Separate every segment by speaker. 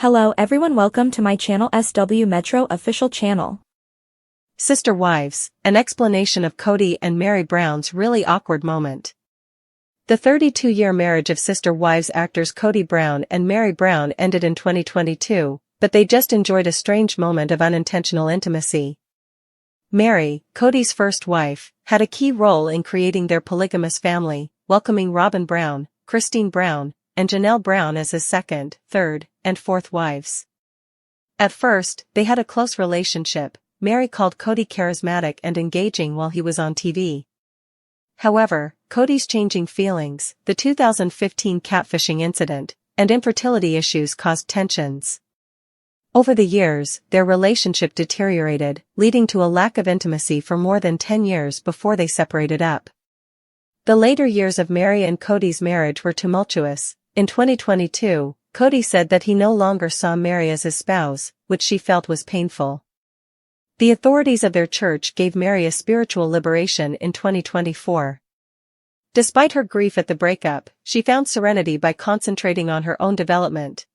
Speaker 1: Hello everyone, welcome to my channel SW Metro official channel.
Speaker 2: Sister Wives, an explanation of Kody and Meri Brown's really awkward moment. The 32-year marriage of Sister Wives actors Kody Brown and Meri Brown ended in 2022, but they just enjoyed a strange moment of unintentional intimacy. Meri, Kody's first wife, had a key role in creating their polygamous family, welcoming Robyn Brown, Christine Brown, and Janelle Brown as his second, third, and fourth wives. At first, they had a close relationship. Meri called Kody charismatic and engaging while he was on TV. However, Kody's changing feelings, the 2015 catfishing incident, and infertility issues caused tensions. Over the years, their relationship deteriorated, leading to a lack of intimacy for more than 10 years before they separated up. The later years of Meri and Kody's marriage were tumultuous. In 2022, Kody said that he no longer saw Meri as his spouse, which she felt was painful. The authorities of their church gave Meri a spiritual liberation in 2024. Despite her grief at the breakup, she found serenity by concentrating on her own development.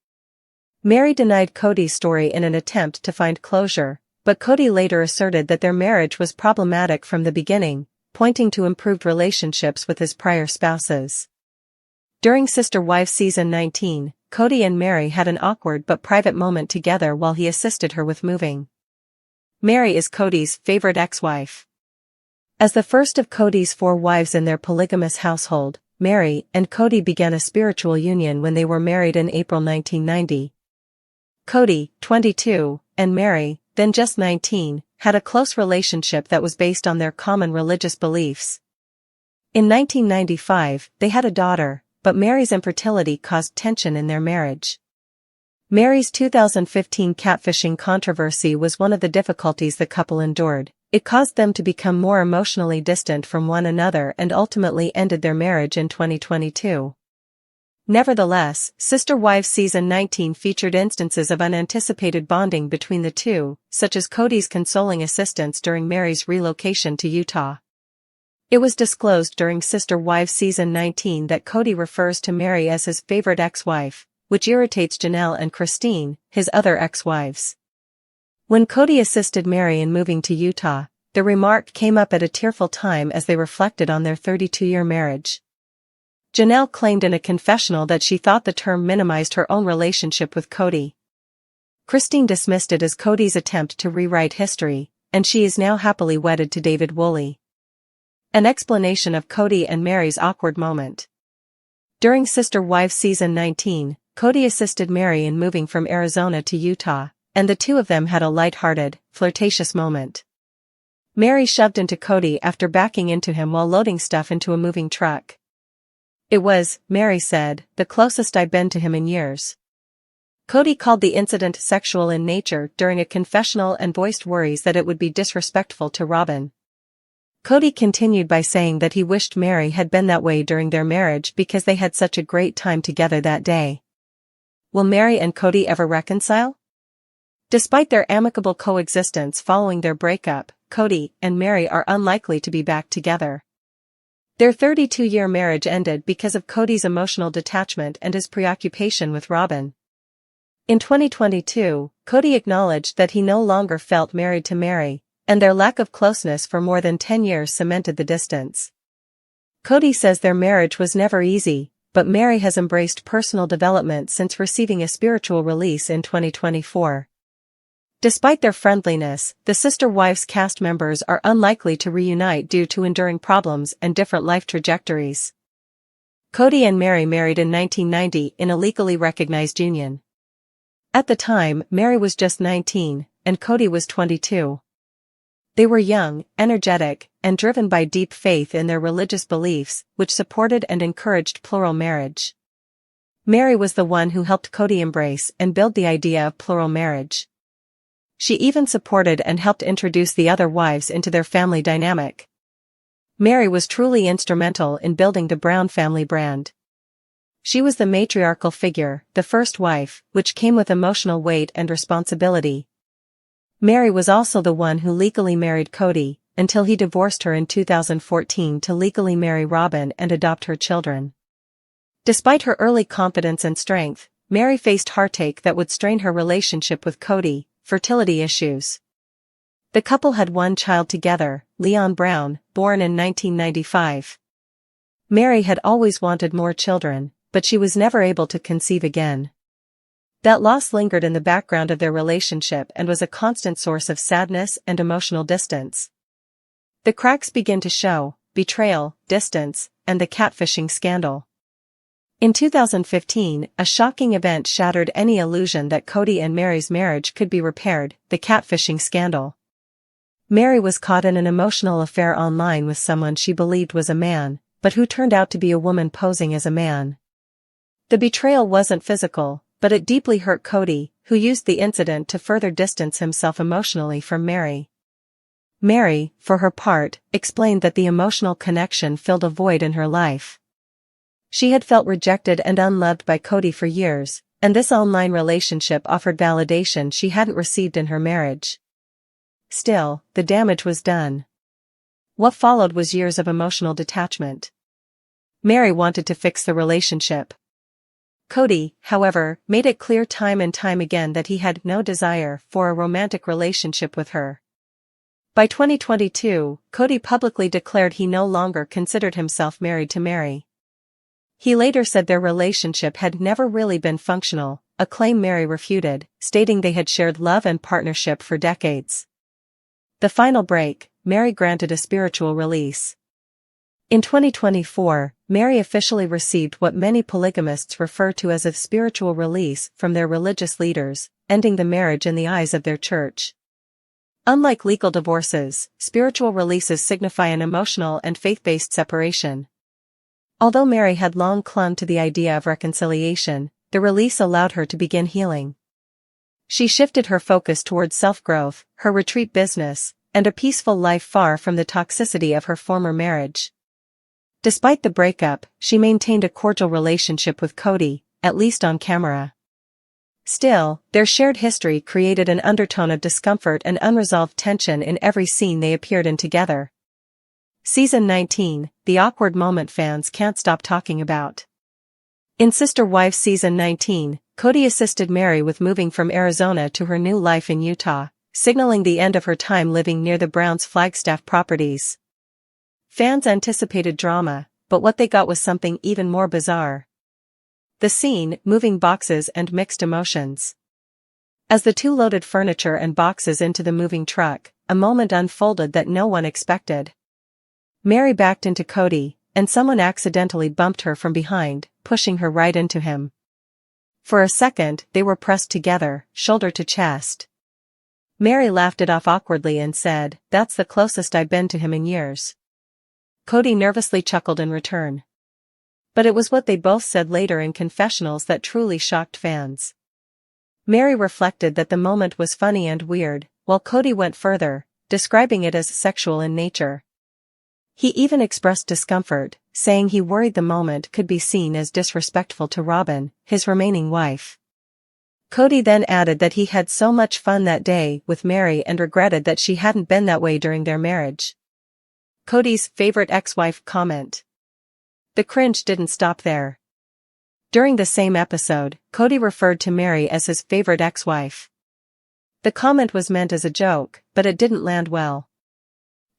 Speaker 2: Meri denied Kody's story in an attempt to find closure, but Kody later asserted that their marriage was problematic from the beginning, pointing to improved relationships with his prior spouses. During Sister Wives Season 19, Kody and Meri had an awkward but private moment together while he assisted her with moving. Meri is Kody's favorite ex-wife. As the first of Kody's 4 wives in their polygamous household, Meri and Kody began a spiritual union when they were married in April 1990. Kody, 22, and Meri, then just 19, had a close relationship that was based on their common religious beliefs. In 1995, they had a daughter, but Meri's infertility caused tension in their marriage. Meri's 2015 catfishing controversy was one of the difficulties the couple endured. It caused them to become more emotionally distant from one another and ultimately ended their marriage in 2022. Nevertheless, Sister Wives Season 19 featured instances of unanticipated bonding between the two, such as Kody's consoling assistance during Meri's relocation to Utah. It was disclosed during Sister Wives Season 19 that Kody refers to Meri as his favorite ex-wife, which irritates Janelle and Christine, his other ex-wives. When Kody assisted Meri in moving to Utah, the remark came up at a tearful time as they reflected on their 32-year marriage. Janelle claimed in a confessional that she thought the term minimized her own relationship with Kody. Christine dismissed it as Kody's attempt to rewrite history, and she is now happily wedded to David Woolley. An explanation of Kody and Meri's awkward moment. During Sister Wives Season 19, Kody assisted Meri in moving from Arizona to Utah, and the two of them had a light-hearted, flirtatious moment. Meri shoved into Kody after backing into him while loading stuff into a moving truck. It was, Meri said, the closest I've been to him in years. Kody called the incident sexual in nature during a confessional and voiced worries that it would be disrespectful to Robyn. Kody continued by saying that he wished Meri had been that way during their marriage because they had such a great time together that day. Will Meri and Kody ever reconcile? Despite their amicable coexistence following their breakup, Kody and Meri are unlikely to be back together. Their 32-year marriage ended because of Kody's emotional detachment and his preoccupation with Robyn. In 2022, Kody acknowledged that he no longer felt married to Meri, and their lack of closeness for more than 10 years cemented the distance. Kody says their marriage was never easy, but Meri has embraced personal development since receiving a spiritual release in 2024. Despite their friendliness, the Sister Wives cast members are unlikely to reunite due to enduring problems and different life trajectories. Kody and Meri married in 1990 in a legally recognized union. At the time, Meri was just 19, and Kody was 22. They were young, energetic, and driven by deep faith in their religious beliefs, which supported and encouraged plural marriage. Meri was the one who helped Kody embrace and build the idea of plural marriage. She even supported and helped introduce the other wives into their family dynamic. Meri was truly instrumental in building the Brown family brand. She was the matriarchal figure, the first wife, which came with emotional weight and responsibility. Meri was also the one who legally married Kody, until he divorced her in 2014 to legally marry Robyn and adopt her children. Despite her early confidence and strength, Mary faced heartache that would strain her relationship with Kody, fertility issues. The couple had one child together, Leon Brown, born in 1995. Mary had always wanted more children, but she was never able to conceive again. That loss lingered in the background of their relationship and was a constant source of sadness and emotional distance. The cracks begin to show: betrayal, distance, and the catfishing scandal. In 2015, a shocking event shattered any illusion that Kody and Mary's marriage could be repaired: the catfishing scandal. Mary was caught in an emotional affair online with someone she believed was a man, but who turned out to be a woman posing as a man. The betrayal wasn't physical, but it deeply hurt Kody, who used the incident to further distance himself emotionally from Mary. Mary, for her part, explained that the emotional connection filled a void in her life. She had felt rejected and unloved by Kody for years, and this online relationship offered validation she hadn't received in her marriage. Still, the damage was done. What followed was years of emotional detachment. Mary wanted to fix the relationship. Kody, however, made it clear time and time again that he had no desire for a romantic relationship with her. By 2022, Kody publicly declared he no longer considered himself married to Mary. He later said their relationship had never really been functional, a claim Mary refuted, stating they had shared love and partnership for decades. The final break: Mary granted a spiritual release. In 2024, Mary officially received what many polygamists refer to as a spiritual release from their religious leaders, ending the marriage in the eyes of their church. Unlike legal divorces, spiritual releases signify an emotional and faith-based separation. Although Mary had long clung to the idea of reconciliation, the release allowed her to begin healing. She shifted her focus towards self-growth, her retreat business, and a peaceful life far from the toxicity of her former marriage. Despite the breakup, she maintained a cordial relationship with Kody, at least on camera. Still, their shared history created an undertone of discomfort and unresolved tension in every scene they appeared in together. Season 19, the awkward moment fans can't stop talking about. In Sister Wives Season 19, Kody assisted Mary with moving from Arizona to her new life in Utah, signaling the end of her time living near the Browns' Flagstaff properties. Fans anticipated drama, but what they got was something even more bizarre. The scene: moving boxes and mixed emotions. As the two loaded furniture and boxes into the moving truck, a moment unfolded that no one expected. Mary backed into Kody, and someone accidentally bumped her from behind, pushing her right into him. For a second, they were pressed together, shoulder to chest. Mary laughed it off awkwardly and said, "That's the closest I've been to him in years." Kody nervously chuckled in return. But it was what they both said later in confessionals that truly shocked fans. Mary reflected that the moment was funny and weird, while Kody went further, describing it as sexual in nature. He even expressed discomfort, saying he worried the moment could be seen as disrespectful to Robin, his remaining wife. Kody then added that he had so much fun that day with Mary and regretted that she hadn't been that way during their marriage. Kody's favorite ex-wife comment. The cringe didn't stop there. During the same episode, Kody referred to Mary as his favorite ex-wife. The comment was meant as a joke, but it didn't land well.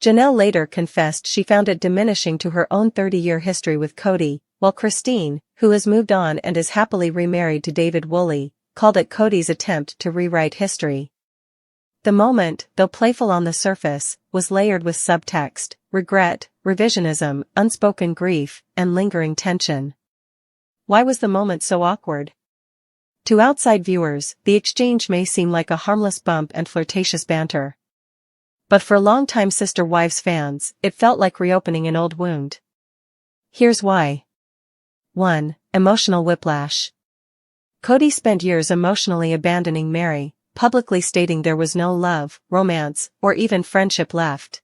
Speaker 2: Janelle later confessed she found it diminishing to her own 30-year history with Kody, while Christine, who has moved on and is happily remarried to David Woolley, called it Kody's attempt to rewrite history. The moment, though playful on the surface, was layered with subtext: regret, revisionism, unspoken grief, and lingering tension. Why was the moment so awkward? To outside viewers, the exchange may seem like a harmless bump and flirtatious banter. But for longtime Sister Wives fans, it felt like reopening an old wound. Here's why. 1. Emotional whiplash. Kody spent years emotionally abandoning Mary, publicly stating there was no love, romance, or even friendship left.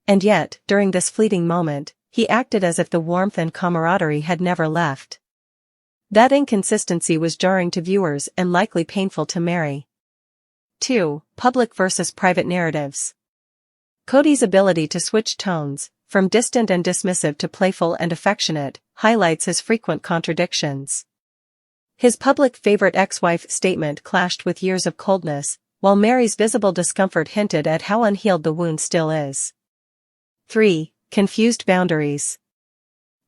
Speaker 2: And yet, during this fleeting moment, he acted as if the warmth and camaraderie had never left. That inconsistency was jarring to viewers and likely painful to Mary. 2. Public versus private narratives. Kody's ability to switch tones, from distant and dismissive to playful and affectionate, highlights his frequent contradictions. His public favorite ex-wife statement clashed with years of coldness, while Mary's visible discomfort hinted at how unhealed the wound still is. 3. Confused boundaries.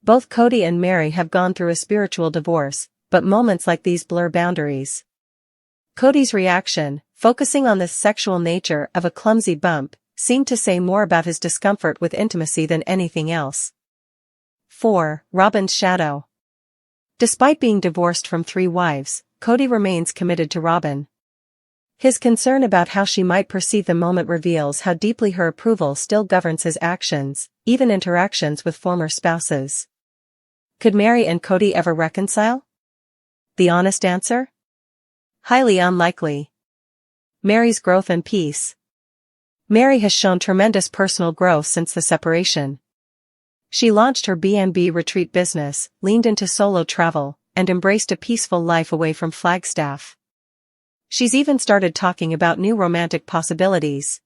Speaker 2: Both Kody and Mary have gone through a spiritual divorce, but moments like these blur boundaries. Kody's reaction, focusing on the sexual nature of a clumsy bump, seemed to say more about his discomfort with intimacy than anything else. 4. Robyn's shadow. Despite being divorced from 3 wives, Kody remains committed to Robyn. His concern about how she might perceive the moment reveals how deeply her approval still governs his actions, even interactions with former spouses. Could Mary and Kody ever reconcile? The honest answer? Highly unlikely. Mary's growth and peace. Mary has shown tremendous personal growth since the separation. She launched her B&B retreat business, leaned into solo travel, and embraced a peaceful life away from Flagstaff. She's even started talking about new romantic possibilities.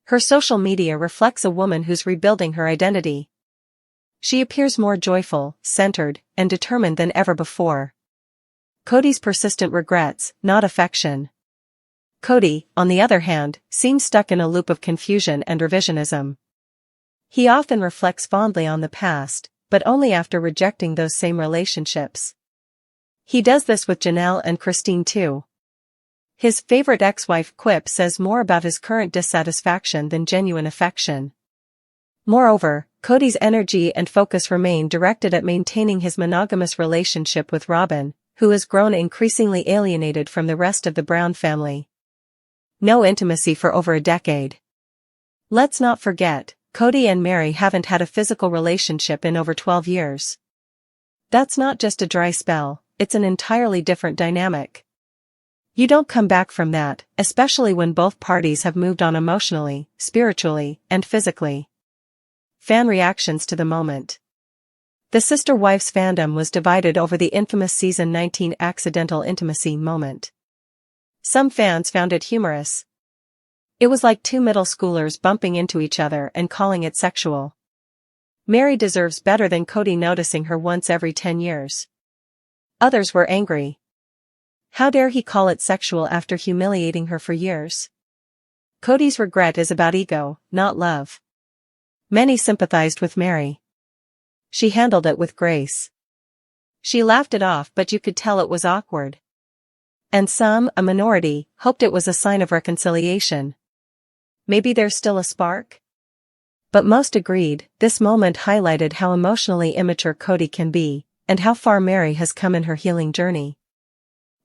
Speaker 2: Her social media reflects a woman who's rebuilding her identity. She appears more joyful, centered, and determined than ever before. Kody's persistent regrets, not affection. Kody, on the other hand, seems stuck in a loop of confusion and revisionism. He often reflects fondly on the past, but only after rejecting those same relationships. He does this with Janelle and Christine too. His favorite ex-wife quip says more about his current dissatisfaction than genuine affection. Moreover, Kody's energy and focus remain directed at maintaining his monogamous relationship with Robyn, who has grown increasingly alienated from the rest of the Brown family. No intimacy for over a decade. Let's not forget, Kody and Mary haven't had a physical relationship in over 12 years. That's not just a dry spell, it's an entirely different dynamic. You don't come back from that, especially when both parties have moved on emotionally, spiritually, and physically. Fan reactions to the moment. The Sister Wives fandom was divided over the infamous season 19 accidental intimacy moment. Some fans found it humorous. It was like 2 middle schoolers bumping into each other and calling it sexual. Mary deserves better than Kody noticing her once every 10 years. Others were angry. How dare he call it sexual after humiliating her for years? Kody's regret is about ego, not love. Many sympathized with Mary. She handled it with grace. She laughed it off, but you could tell it was awkward. And some, a minority, hoped it was a sign of reconciliation. Maybe there's still a spark? But most agreed, this moment highlighted how emotionally immature Kody can be, and how far Mary has come in her healing journey.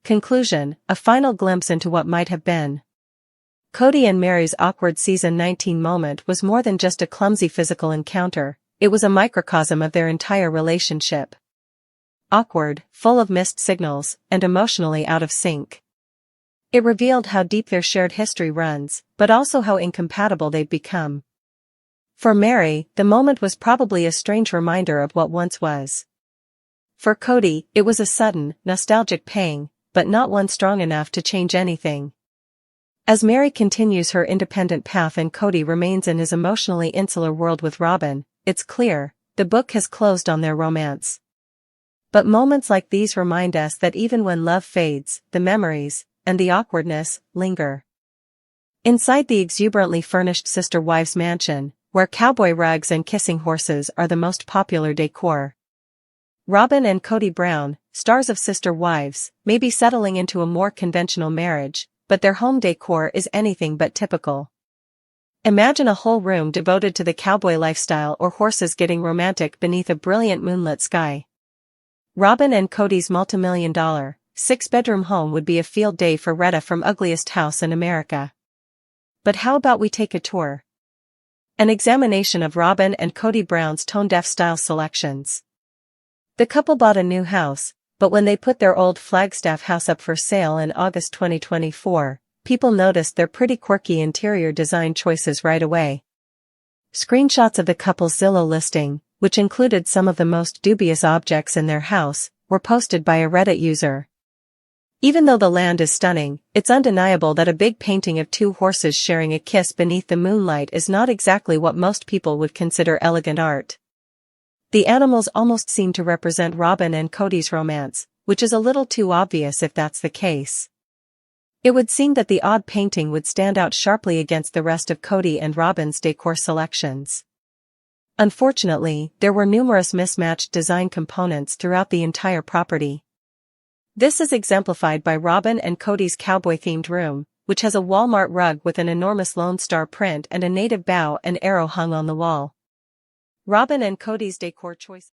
Speaker 2: Conclusion, a final glimpse into what might have been. Kody and Mary's awkward season 19 moment was more than just a clumsy physical encounter, it was a microcosm of their entire relationship. Awkward, full of missed signals, and emotionally out of sync. It revealed how deep their shared history runs, but also how incompatible they've become. For Mary, the moment was probably a strange reminder of what once was. For Kody, it was a sudden, nostalgic pang, but not one strong enough to change anything. As Mary continues her independent path and Kody remains in his emotionally insular world with Robyn, it's clear, the book has closed on their romance. But moments like these remind us that even when love fades, the memories, and the awkwardness, linger. Inside the exuberantly furnished Sister Wives mansion, where cowboy rugs and kissing horses are the most popular decor. Robyn and Kody Brown, stars of Sister Wives, may be settling into a more conventional marriage, but their home decor is anything but typical. Imagine a whole room devoted to the cowboy lifestyle or horses getting romantic beneath a brilliant moonlit sky. Robyn and Kody's multimillion-dollar, 6-bedroom home would be a field day for Retta from Ugliest House in America. But how about we take a tour? An examination of Robyn and Kody Brown's tone-deaf style selections. The couple bought a new house, but when they put their old Flagstaff house up for sale in August 2024, people noticed their pretty quirky interior design choices right away. Screenshots of the couple's Zillow listing, which included some of the most dubious objects in their house, were posted by a Reddit user. Even though the land is stunning, it's undeniable that a big painting of 2 horses sharing a kiss beneath the moonlight is not exactly what most people would consider elegant art. The animals almost seem to represent Robyn and Kody's romance, which is a little too obvious if that's the case. It would seem that the odd painting would stand out sharply against the rest of Kody and Robyn's decor selections. Unfortunately, there were numerous mismatched design components throughout the entire property. This is exemplified by Robyn and Kody's cowboy-themed room, which has a Walmart rug with an enormous Lone Star print and a native bow and arrow hung on the wall. Robyn and Kody's decor choice